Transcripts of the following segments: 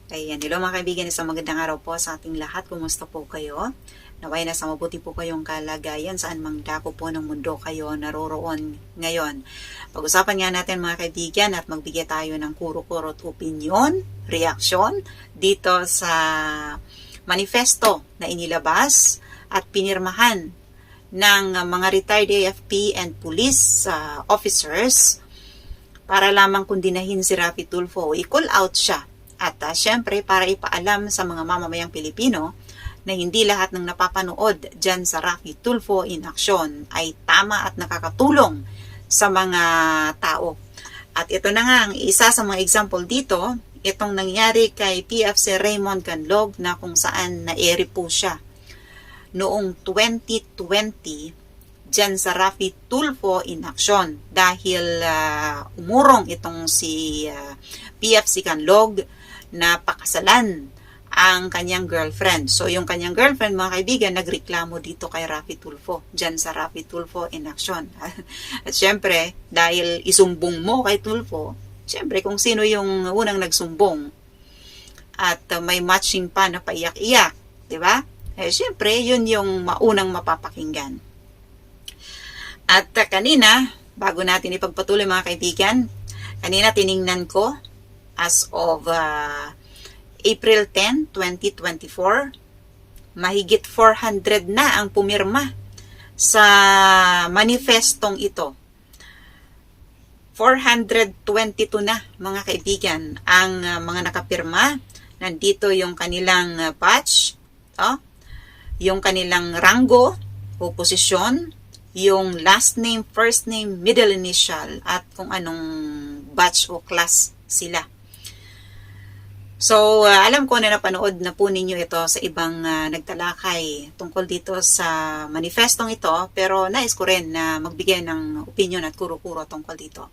Ayan, hello mga kaibigan, isang magandang araw po sa ating lahat. Kumusta po kayo? Naway nasa mabuti po kayong kalagayan saan mang dako po ng mundo kayo naroroon ngayon. Pag-usapan nga natin mga kaibigan at magbigay tayo ng kuro-kurot opinion, reaksyon dito sa manifesto na inilabas at pinirmahan ng mga retired AFP and police officers para lamang kundinahin si Raffy Tulfo. I-call out siya. At syempre, para ipaalam sa mga mamamayang Pilipino na hindi lahat ng napapanood dyan sa Raffy Tulfo in action ay tama at nakakatulong sa mga tao. At ito na nga, ang isa sa mga example dito, itong nangyari kay PFC Raymond Canlog na kung saan na-eri po siya noong 2020 dyan sa Raffy Tulfo in action dahil umurong itong si PFC Canlog na pakasalan ang kanyang girlfriend. So, yung kanyang girlfriend, mga kaibigan, nagreklamo dito kay Raffy Tulfo, dyan sa Raffy Tulfo in action. At syempre, dahil isumbong mo kay Tulfo, syempre, kung sino yung unang nagsumbong at may matching pa na paiyak-iyak, di ba? Eh, syempre, yun yung maunang mapapakinggan. At kanina, bago natin ipagpatuloy mga kaibigan, kanina tiningnan ko as of April 10, 2024, mahigit 400 na ang pumirma sa manifestong ito. 422 na mga kaibigan ang mga nakapirma. Nandito yung kanilang batch, yung kanilang rango o posisyon, yung last name, first name, middle initial, at kung anong batch o class sila. So, alam ko na napanood na po ninyo ito sa ibang nagtalakay tungkol dito sa manifestong ito, pero nais ko rin na magbigay ng opinion at kuro-kuro tungkol dito.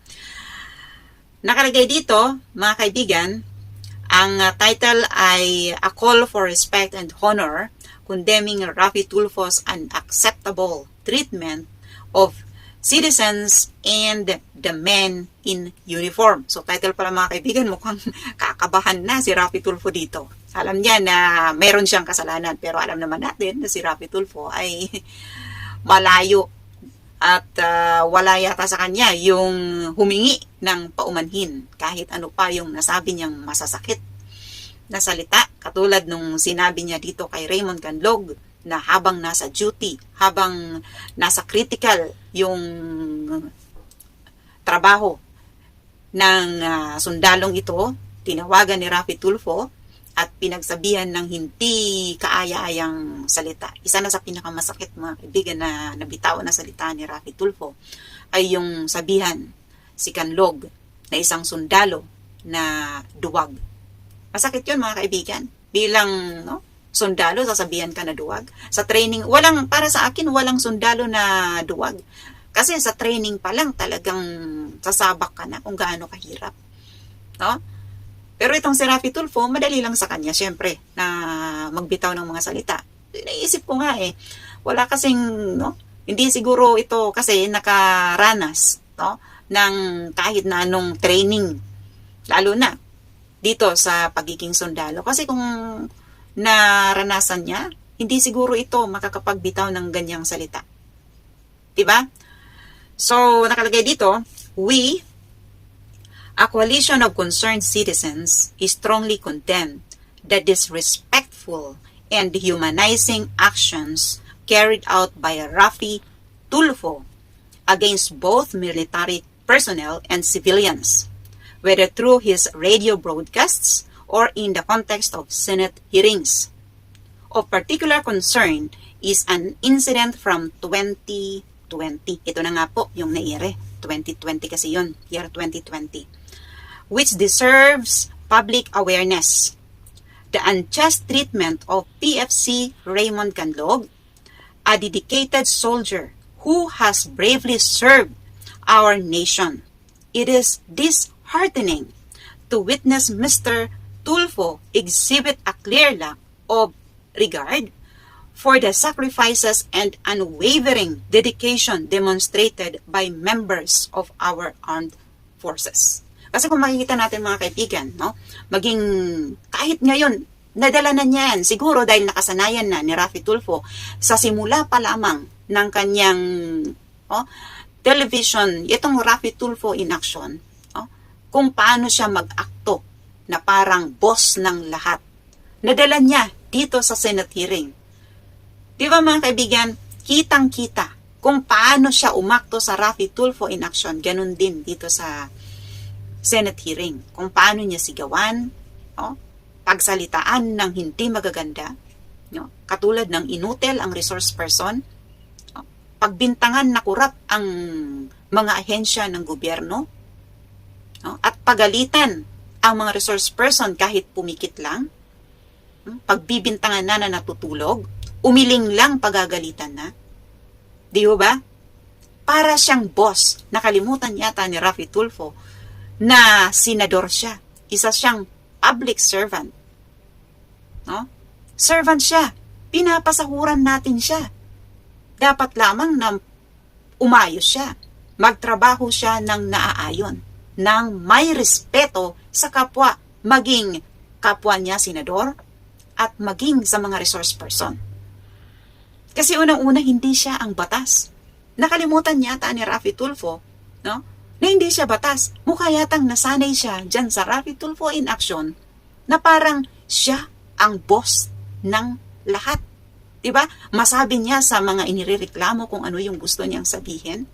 Nakalagay dito, mga kaibigan, ang title ay A Call for Respect and Honor, Condemning Raffy Tulfo's Unacceptable Treatment of Citizens and the Men in Uniform. So, title pala mga kaibigan, mukhang kakabahan na si Raffy Tulfo dito. Alam niya na meron siyang kasalanan, pero alam naman natin na si Raffy Tulfo ay malayo at wala yata sa kanya yung humingi ng paumanhin kahit ano pa yung nasabi niyang masasakit na salita. Katulad nung sinabi niya dito kay Raymond Canlog na habang nasa duty, habang nasa critical yung trabaho ng sundalong ito, tinawagan ni Raffy Tulfo at pinagsabihan ng hindi kaaya-ayang salita. Isa na sa pinakamasakit mga kaibigan na nabitawan na salita ni Raffy Tulfo ay yung sabihan si Canlog na isang sundalo na duwag. Masakit yun mga kaibigan. Bilang sundalo, sasabihan ka na duwag. Sa training, para sa akin, walang sundalo na duwag. Kasi sa training pa lang talagang sasabak ka na kung gaano kahirap. No? Pero itong si Raffy Tulfo, madali lang sa kanya, syempre, na magbitaw ng mga salita. Naisip ko nga wala kasing, hindi siguro ito kasi nakaranas, ng kahit na anong training. Lalo na dito sa pagiging sundalo. Kasi kung naranasan niya, hindi siguro ito makakapagbitaw ng ganyang salita. Diba? So, nakalagay dito, we, a coalition of concerned citizens, strongly condemn the disrespectful and dehumanizing actions carried out by Raffy Tulfo against both military personnel and civilians, whether through his radio broadcasts or in the context of Senate hearings. Of particular concern is an incident from 2020. Ito na nga po yung naire. 2020 kasi yun, year 2020. Which deserves public awareness. The unjust treatment of PFC Raymond Canlog, a dedicated soldier who has bravely served our nation. It is disheartening to witness Mr. Tulfo exhibit a clear lack of regard for the sacrifices and unwavering dedication demonstrated by members of our armed forces. Kasi kung makikita natin mga kaibigan, no, maging kahit ngayon, nadala na niyan, siguro dahil nakasanayan na ni Raffy Tulfo sa simula pa lamang ng kanyang television, itong Raffy Tulfo in action, kung paano siya mag-akto na parang boss ng lahat. Nadala niya dito sa Senate hearing. Di ba mga kaibigan, kitang-kita kung paano siya umakto sa Raffy Tulfo in action, ganun din dito sa Senate hearing. Kung paano niya sigawan, pagsalitaan ng hindi magaganda, katulad ng inutil ang resource person, pagbintangan na kurap ang mga ahensya ng gobyerno, at pagalitan ang mga resource person kahit pumikit lang, pagbibintangan na natutulog, umiling lang pagagalitan na. Di ba? Para siyang boss. Nakalimutan yata ni Raffy Tulfo na senador siya. Isa siyang public servant. Servant siya. Pinapasahuran natin siya. Dapat lamang na umayos siya. Magtrabaho siya ng naaayon. Ng may respeto sa kapwa. Maging kapwa niya senador at maging sa mga resource person. Kasi unang-una hindi siya ang batas. Nakalimutan yata ni Raffy Tulfo, na hindi siya batas. Mukha yatang nasanay siya dyan sa Raffy Tulfo in action na parang siya ang boss ng lahat. Diba? Masabi niya sa mga inireklamo kung ano yung gusto niyang sabihin.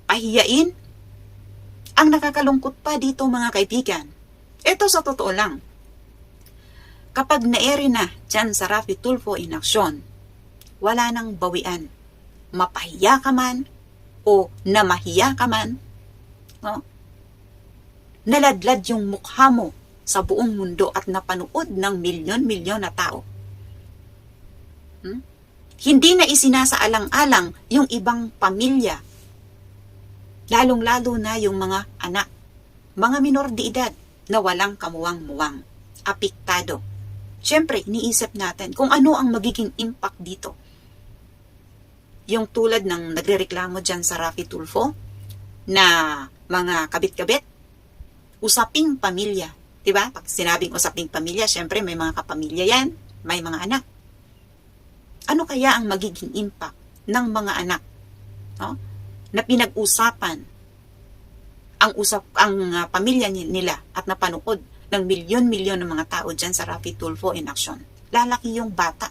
Pahiyain. Ang nakakalungkot pa dito mga kaibigan, ito sa totoo lang, kapag na-ere na dyan sa Raffy Tulfo in action, wala nang bawian. Mapahiya ka man o namahiya ka man, naladlad yung mukha mo sa buong mundo at napanood ng milyon-milyon na tao. Hindi na isinasaalang-alang yung ibang pamilya, lalong-lalo na yung mga anak, mga minor de edad na walang kamuwang-muwang, apektado. Siyempre, iniisip natin kung ano ang magiging impact dito. Yung tulad ng nagrereklamo dyan sa Raffy Tulfo na mga kabit-kabit, usaping pamilya. Diba? Pag sinabing usaping pamilya, siyempre may mga kapamilya yan, may mga anak. Ano kaya ang magiging impact ng mga anak na pinag-usapan ang pamilya nila at napanood ng milyon-milyon ng mga tao dyan sa Raffy Tulfo in action? Lalaki yung bata.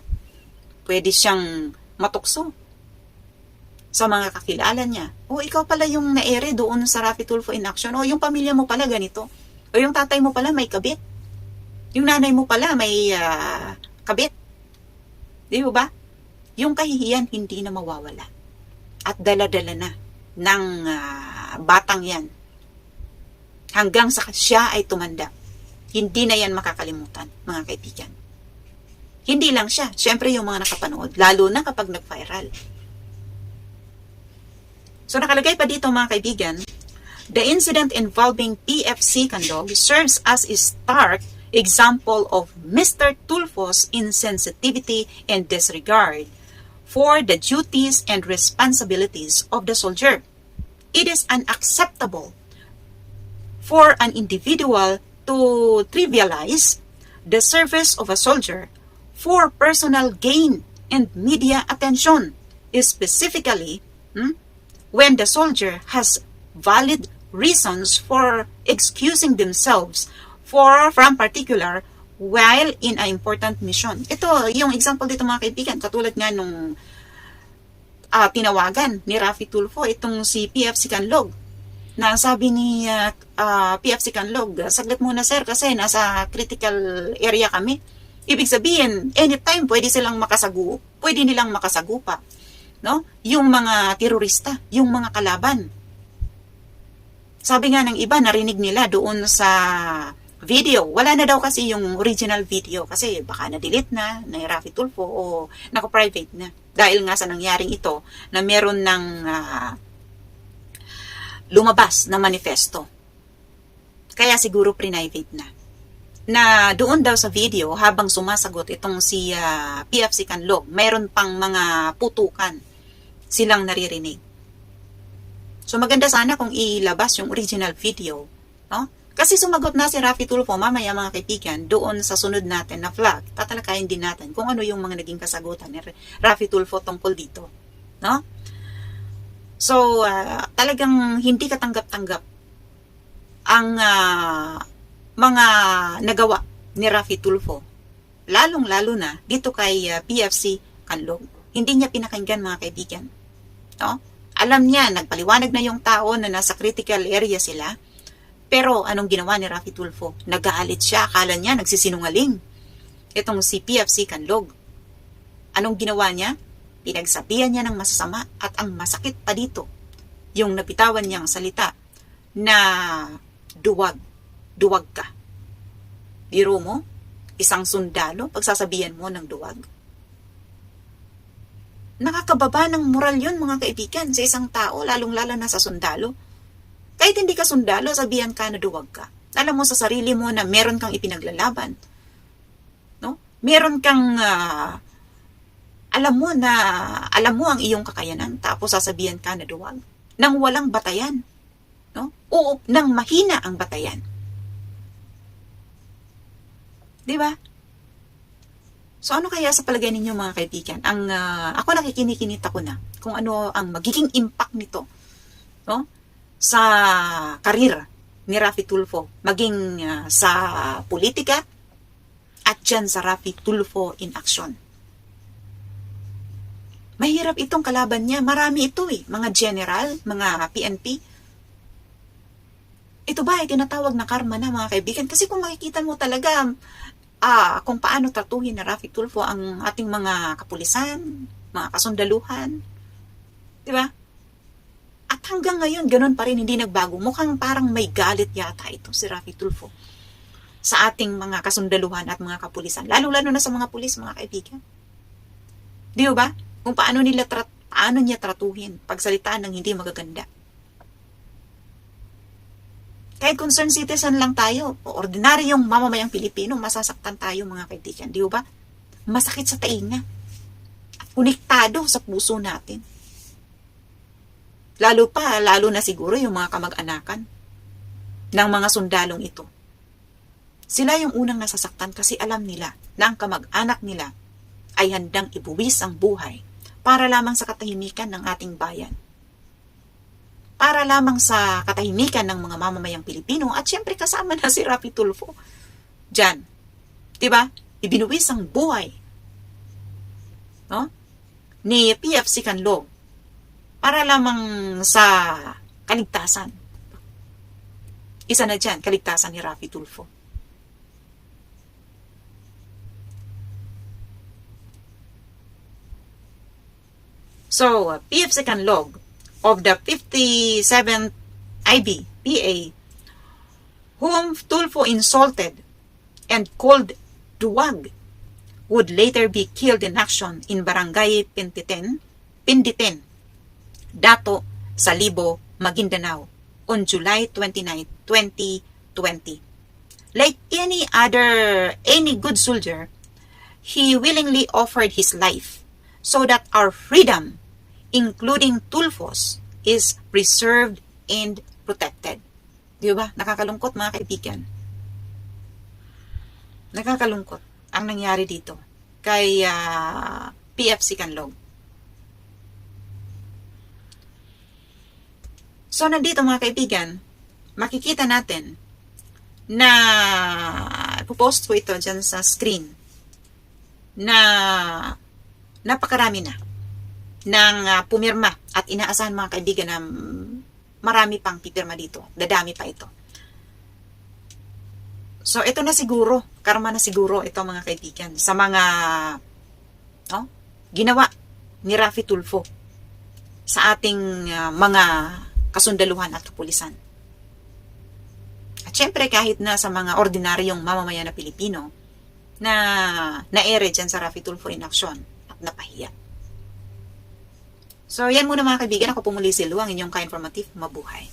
Pwede siyang matukso sa mga kakilala niya. O ikaw pala yung na-ere doon sa Raffy Tulfo in action. O yung pamilya mo pala ganito. O yung tatay mo pala may kabit. Yung nanay mo pala may kabit. Di ba? Yung kahihiyan hindi na mawawala. At dala-dala na ng batang yan. Hanggang sa siya ay tumanda. Hindi na yan makakalimutan, mga kaibigan. Hindi lang siya. Siyempre yung mga nakapanood. Lalo na kapag nag-viral. So nakalagay pa dito mga kaibigan, the incident involving PFC Candog serves as a stark example of Mr. Tulfo's insensitivity and disregard for the duties and responsibilities of the soldier. It is unacceptable for an individual to trivialize the service of a soldier for personal gain and media attention, specifically when the soldier has valid reasons for excusing themselves from particular while in an important mission. Ito, yung example dito mga kaibigan, katulad nga nung tinawagan ni Raffy Tulfo, itong si PFC Canlog, na sabi ni PFC Canlog, saglit muna sir kasi nasa critical area kami. Ibig sabihin, anytime pwede nilang makasagupa, no? Yung mga terorista, yung mga kalaban. Sabi nga ng iba, narinig nila doon sa video. Wala na daw kasi yung original video kasi baka na-delete na Raffy Tulfo o naka-private na. Dahil nga sa nangyaring ito na meron ng lumabas na manifesto. Kaya siguro private na. Na doon daw sa video habang sumasagot itong si PFC Canlog, mayroon pang mga putukan silang naririnig. So maganda sana kung ilabas yung original video, no? Kasi sumagot na si Raffy Tulfo, mamaya mga kaibigan, doon sa sunod natin na vlog, tatalakayin din natin kung ano yung mga naging kasagutan ni Raffy Tulfo tungkol dito. No? So, talagang hindi katanggap-tanggap ang mga nagawa ni Raffy Tulfo. Lalong-lalo na dito kay PFC Canlog. Hindi niya pinakinggan mga kaibigan. No? Alam niya, nagpaliwanag na yung tao na nasa critical area sila. Pero anong ginawa ni Raffy Tulfo? Nagalit siya, akala niya nagsisinungaling. Itong si PFC Canlog. Anong ginawa niya? Pinagsabihan niya ng masasama at ang masakit pa dito, yung napitawan niyang salita na duwag ka. Biro mo, isang sundalo, pagsasabihan mo ng duwag. Nakakababa ng moral yun mga kaibigan sa isang tao, lalong-lalo na sa sundalo. Kahit hindi ka sundalo, sabihan ka na duwag ka. Alam mo sa sarili mo na meron kang ipinaglalaban. No? Meron kang, alam mo ang iyong kakayanan, tapos sasabihan ka na duwag. Nang walang batayan. No? O nang mahina ang batayan. Diba? So ano kaya sa palagay ninyo mga kaibigan? Ako nakikinikinit ako na kung ano ang magiging impact nito. No? Sa karir ni Raffy Tulfo, maging sa politika at dyan sa Raffy Tulfo in action. Mahirap itong kalaban niya. Marami ito mga general, mga PNP. Ito ba ay tinatawag na karma na mga kaibigan? Kasi kung makikita mo talaga kung paano tratuhin na Raffy Tulfo ang ating mga kapulisan, mga kasundaluhan. Diba? At hanggang ngayon, ganun pa rin, hindi nagbago. Mukhang parang may galit yata ito si Raffy Tulfo sa ating mga kasundaluhan at mga kapulisan. Lalo-lalo na sa mga pulis, mga kaibigan. Di ba? Kung paano niya tratuhin, pagsalitaan ng hindi magaganda. Kahit concerned citizen lang tayo, ordinaryong mamamayang Pilipino, masasaktan tayo mga kaibigan. Di ba? Masakit sa tainga. At konektado sa puso natin. Lalo na siguro yung mga kamag-anakan ng mga sundalong ito. Sila yung unang nasasaktan kasi alam nila na ang kamag-anak nila ay handang ibuwis ang buhay para lamang sa katahimikan ng ating bayan. Para lamang sa katahimikan ng mga mamamayang Pilipino at syempre kasama na si Raffy Tulfo. Diyan. Diba? Ibinuwis ang buhay. No? Ni PFC Canlog. Para lamang sa kaligtasan. Isa na dyan, kaligtasan ni Raffy Tulfo. So, PFC Canlog of the 57th IB PA, whom Tulfo insulted and called duwag, would later be killed in action in Barangay Pinditen, Dato, Salibo, Maguindanao on July 29, 2020. Like any good soldier, he willingly offered his life so that our freedom, including Tulfo's, is preserved and protected. Di ba? Nakakalungkot mga kaibigan. Nakakalungkot ang nangyari dito kay PFC Canlog. So, nandito mga kaibigan, makikita natin na ipopost ko ito dyan sa screen na napakarami na ng pumirma at inaasahan mga kaibigan na marami pang pipirma dito. Dadami pa ito. So, ito na siguro, karma na siguro ito mga kaibigan sa mga ginawa ni Raffy Tulfo sa ating mga kasundaluhan at kapulisan. At syempre kahit na sa mga ordinaryong mamamayan na Pilipino na naere dyan sa Raffy Tulfo in action at napahiya. So yan muna mga kaibigan, ako po muli si Lu, ang inyong ka-informative. Mabuhay.